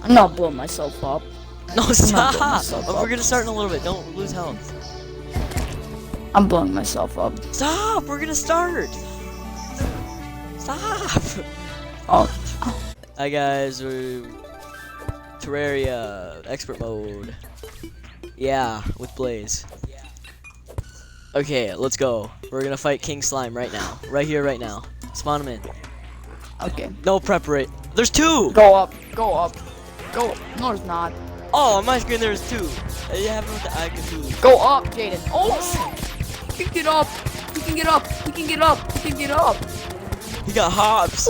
I'm not blowing myself up. No, I'm not blowing stop! myself We're up. gonna start in a little bit. Don't lose health. I'm blowing myself up. Stop! We're gonna start. Stop! Oh. Hi guys, we're Terraria expert mode. Yeah, with Blaze. Okay, let's go. We're gonna fight King Slime right now. Right here, right now. Spawn him in. Okay. No preparate. There's two! Go up. Go up. Go. No, there's not. Oh, on my screen there's two. You have with the icon too. Go up, Jaden. Oh, shit. He can get up. He can get up. He can get up. He can get up. He got hops.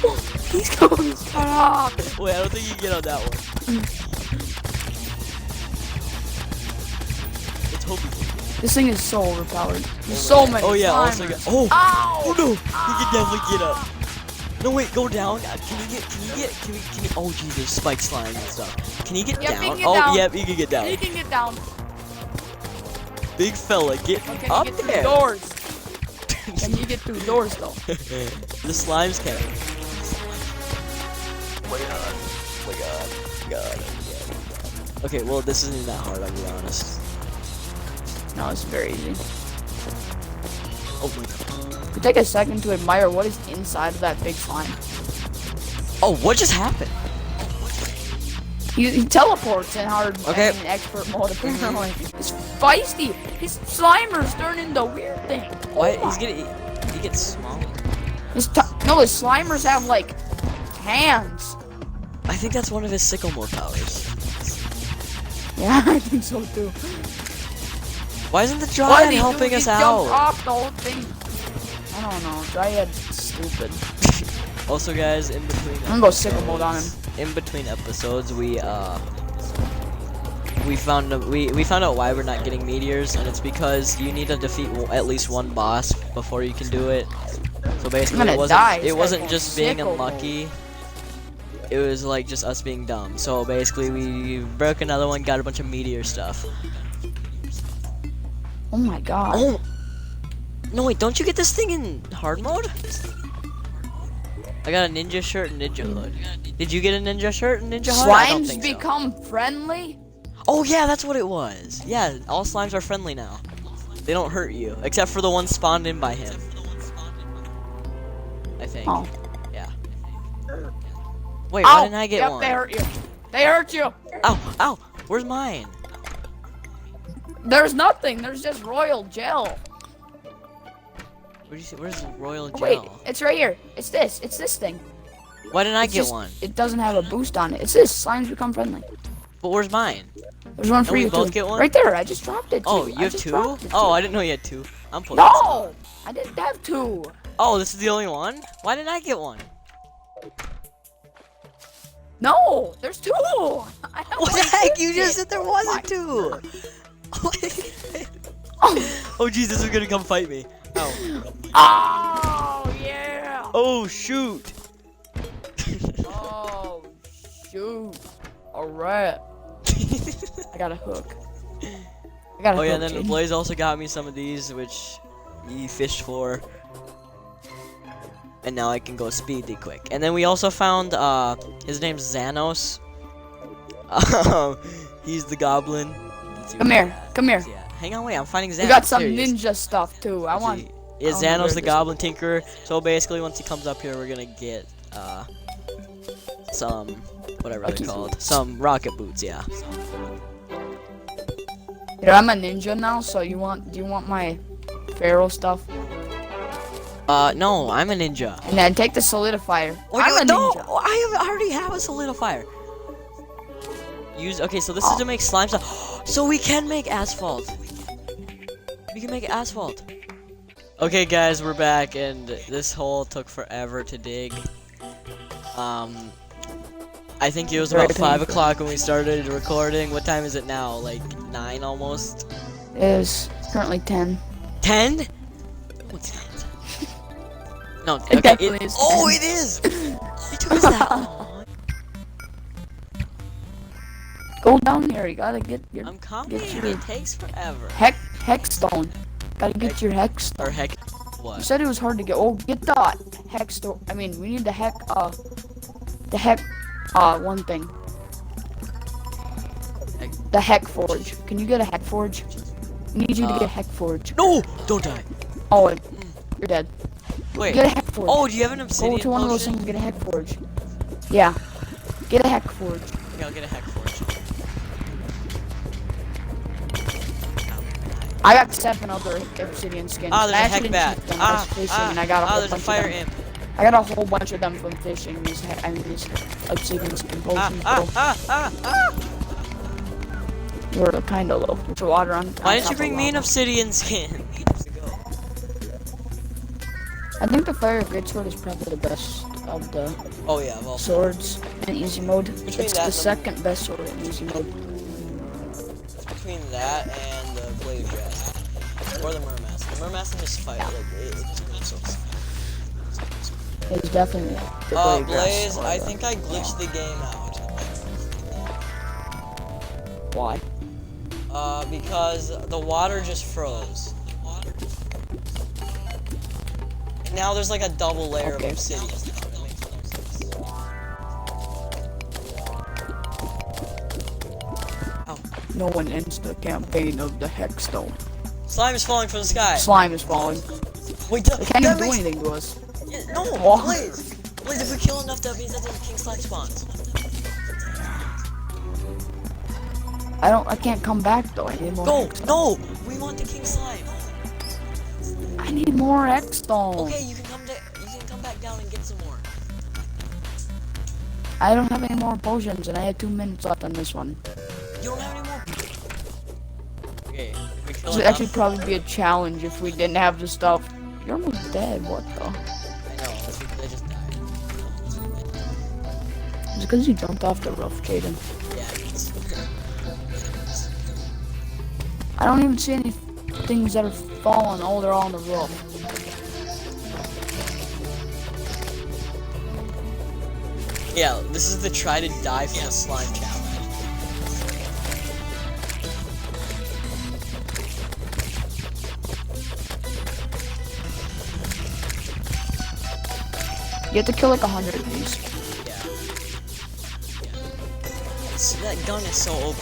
Oh! He's going up. Wait, I don't think you can get on that one. It's hoping. This thing is so overpowered. There's so many. Oh yeah, slimers. also got. Oh! Ow! Oh no! He can definitely get up. No wait, go down. Can he? Oh Jesus, spike slime and stuff. Can he get Yep, down? he can get Oh down. yep, he can get down. He can get down. Big fella, get Okay, up get through there. doors. Can you get through doors though? The slimes can. Oh my god. Oh my god. God. Okay, well this isn't that hard, I'll be honest. No, it's very easy. Oh my god. We take a second to admire what is inside of that big slime. Oh, what just happened? He teleports in hard Okay. in expert mode apparently. It's feisty. His slimers turn into weird things. Why Oh he's my. getting he gets smaller? No, his slimers have like hands. I think that's one of his sickle mode powers. Yeah, I think so too. Why isn't the Why dryad did he helping do? us He jumped out? off the whole thing. I don't know. Dryad's stupid. Also guys, in between I'm gonna go sickle mode on him. in between episodes we found out why we're not getting meteors, and it's because you need to defeat at least one boss before you can do it. So basically I'm gonna die. it wasn't It's just like being sickle unlucky. It was like just us being dumb. So basically we broke another one, got a bunch of meteor stuff. Oh my god. Oh no wait, don't you get this thing in hard mode? I got a ninja shirt and ninja hood. Did you get a ninja shirt and ninja hood? I don't Slimes think so. become friendly? Oh yeah, that's what it was. Yeah, all slimes are friendly now. They don't hurt you, except for the one spawned in by him. I think. Oh. Yeah. Wait, Ow! why didn't I get Yep, one? they hurt you. They hurt you. Ow, ow, where's mine? There's nothing. There's just royal gel. Where'd you see? Where's the royal gel? Wait, it's right here. It's this. It's this thing. Why didn't I It's get just- one? It doesn't have a boost on it. It's this. Slimes become friendly. But where's mine? There's one for we you both too. get one? Right there. I just dropped it. Oh, too. you I have just two? dropped it, Oh, too. I didn't know you had two. I'm pulling. No, I didn't have two. Oh, this is the only one? Why didn't I get one? No, there's two. I have What one the heck? You biscuit. just said there wasn't two. Oh, Jesus is gonna come fight me. Ow. Oh yeah. Oh, shoot. Oh shoot. Alright. I got a hook. I got a Oh, yeah, hook. and then Jaden. Blaze also got me some of these, which he fished for. And now I can go speedy quick. And then we also found, his name's Xanos. He's the goblin. Let's see Come where here. he's at. Come here. Yeah. Hang on, wait, I'm finding Xanos. We got some There he is. ninja stuff too. I want. Yeah, I don't know where Xanos the this- Goblin Tinkerer. So basically, once he comes up here, we're gonna get some whatever they're Rocket called, boots. some rocket boots. Yeah. Here, I'm a ninja now. So you want? Do you want my pharaoh stuff? No, I'm a ninja. And then take the solidifier. Oh, I'm a no, ninja. I already have a solidifier. Use. Okay, so this is to make slime stuff. So we can make asphalt. We can make asphalt. Okay, guys, we're back, and this hole took forever to dig. I think it was Very about 5 painful. o'clock when we started recording. What time is it now? Like 9 almost? It is currently 10. 10? What's that? No, It okay. definitely is Oh, 10. it is! It took us that long. Go down here. You gotta get your I'm coming. Get your- It takes forever. hex stone. Gotta get your hex stone. Or heck, You what? said it was hard to get. Oh, get the hex stone. I mean, we need the hex One thing. Heck. The Heck Forge. Can you get a Heck Forge? I need you to get a Heck Forge. No! Don't die. Oh, you're dead. Wait. Get a Heck Forge. Oh, do you have an obsidian Go to one of those potion? things and get a Heck Forge. Yeah. Get a Heck Forge. Okay, I'll get a heck forge. I got 7 other obsidian skins. Ah, there's I a actually heck didn't bat. keep them. I was fishing and I got a whole there's a bunch fire of them. imp. I got a whole bunch of them from fishing. These obsidian skin potions. You're kind of low. There's water on. Why didn't you bring me an obsidian skin? I think the fire greatsword is probably the best of the Oh yeah, well. swords in easy mode. Between It's that the and second best sword in easy mode. Between that and the blade dress. Or the mermask. The mermask can just fight, like, it just makes so. It's definitely the blade Blaze, dress, I think I glitched the game out. Why? Because the water just froze. And now there's like a double layer of obsidian. That makes no sense. Ow. No one ends the campaign of the Hexstone. Slime is falling from the sky. Slime is falling. Wait, They can't even do anything to us. Yeah, no, Oh. Blaze! Blaze, if we kill enough, that means that the king slime spawns. I can't come back though. I need more. Go! Hexstone. No! We want the king slime. I need more Hexstone. Okay, you can come back down and get some more. I don't have any more potions, and I had 2 minutes left on this one. You don't have any more. Okay, if we kill This would enough. actually probably be a challenge if we didn't have the stuff. You're almost dead. What the? I know, that's because I just died. It's because you jumped off the roof, Jaden. Yeah, it's... I don't even see any things that are falling. Oh, they're all on the roof. Yeah, this is the try to die from a slime challenge. You have to kill like 100 of these. Yeah. So that gun is so OP.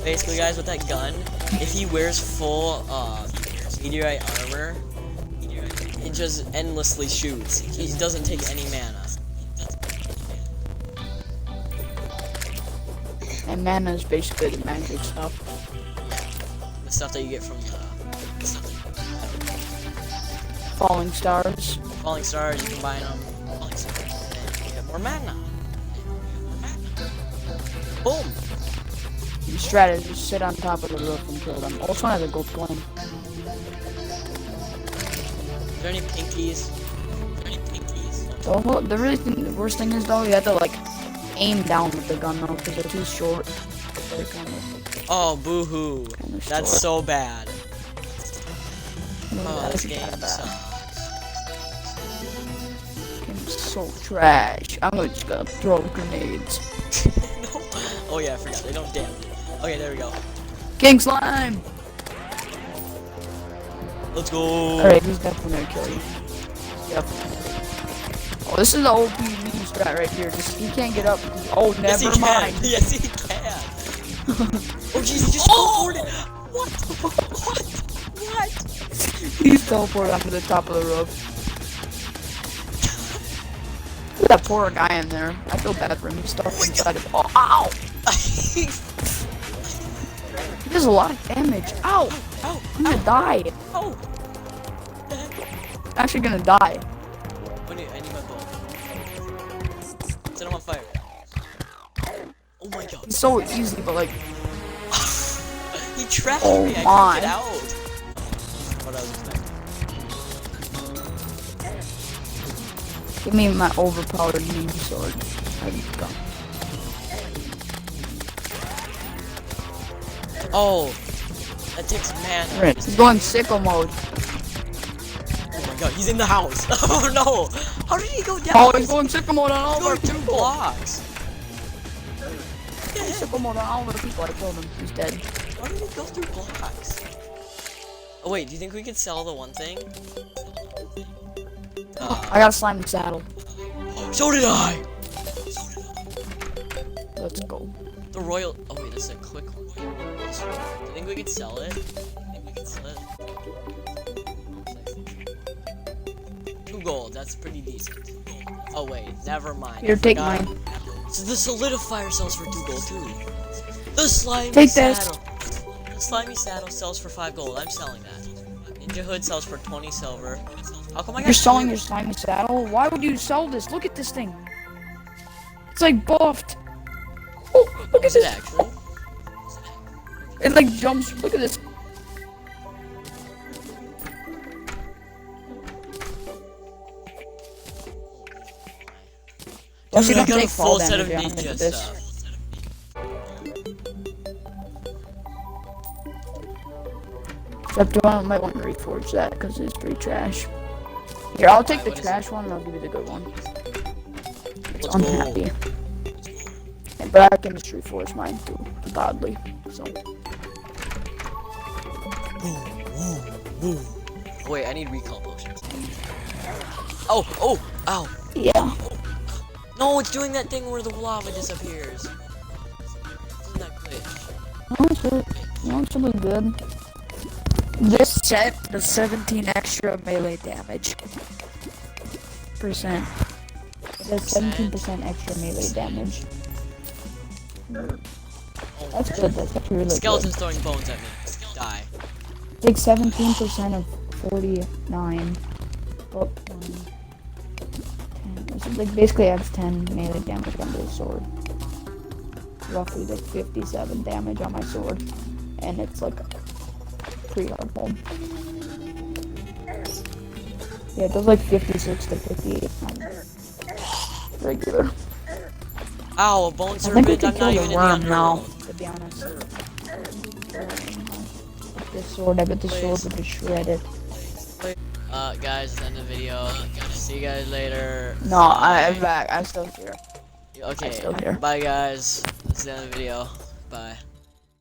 Basically, guys, with that gun, if he wears full meteorite armor, it just endlessly shoots. He doesn't take any mana. And mana is basically the magic stuff. The stuff that you get from Falling stars. falling stars, you combine them. Falling stars, and you get more mana. Boom! The strategy is sit on top of the roof and kill them. Also, has a gold coin. Is there any pinkies? The really the worst thing is though, you have to like aim down with the gun though, because they're too short. They're Oh, boo-hoo. kinda That's short. so bad. No, Oh, that this is game kinda bad. sucks. Game's so trash. I'm just gonna throw grenades. No. Oh yeah, I forgot. They don't damage. Okay, there we go. King slime. Let's go. All right, he's definitely gonna kill you. Yep. Oh, this is the OP meme strat right here. Just he can't get up. Oh, Yes, he never can. mind. Yes, he can. Oh jeez, he just teleported. What? What? He's teleported onto the top of the roof. Look at that poor guy in there. I feel bad for him. He's stuck inside of. Oh, ow! He does a lot of damage. Ow! Ow! I'm gonna die. Oh! I'm actually gonna die. I need my bow. Set him on fire. Oh my god. It's so easy, but like, He trapped Oh me. I my. couldn't get out. What I was expecting. give me my overpowered meme sword. There you go. Oh, that takes mana. Right. He's going sicko mode. Oh my god, he's in the house. Oh no! How did he go down? Oh, he's going sicko mode on all of our He's going 2 people. blocks. He's sicko mode on all of our people. I killed him. He's dead. How did he go through blocks? Oh wait, do you think we could sell the one thing? I got a slime saddle. So did I! Let's go. The royal. Oh wait, this is a quick one. Do you think we could sell it? Sell it? 2 gold. That's pretty decent. Oh wait, never mind. Here, take mine. So the solidifier sells for 2 gold too. The slimy Take saddle. this. The slimy saddle sells for 5 gold. I'm selling that. Ninja hood sells for 20 silver. How come I got You're selling your slimy saddle? Why would you sell this? Look at this thing. It's like buffed. Oh, look at it this. actually? It like jumps. Look at this. Dude, I don't got a take full fall set of damage on ninja this. stuff. Except I might want to reforge that because it's pretty trash. Here, I'll take the trash one and I'll give you the good one. It's Let's unhappy. But I can just reforge mine too, godly. So. Wait, I need recall potions. Oh, ow. Yeah. No, it's doing that thing where the lava disappears. Isn't that glitch? It's really good. This set does 17 extra melee damage. Percent. It does 17% extra melee damage. That's good. That's actually really Skeleton's good. throwing bones at me. Die. Take 17% of 49. Oh, 10. This is like basically adds 10 melee damage on the sword. Roughly like 57 damage on my sword. And it's like pretty hard pull. Yeah, it does like 56 to 58 regular. Ow, a bone I think we serpent. can I'm not kill even the in worm the now, underworld. to be honest. This sword, I bet the sword would be shredded. Guys, it's the end of the video. See you guys later. No, I'm back. I'm still here. Okay, I'm still here. bye guys. It's the end of the video. Bye.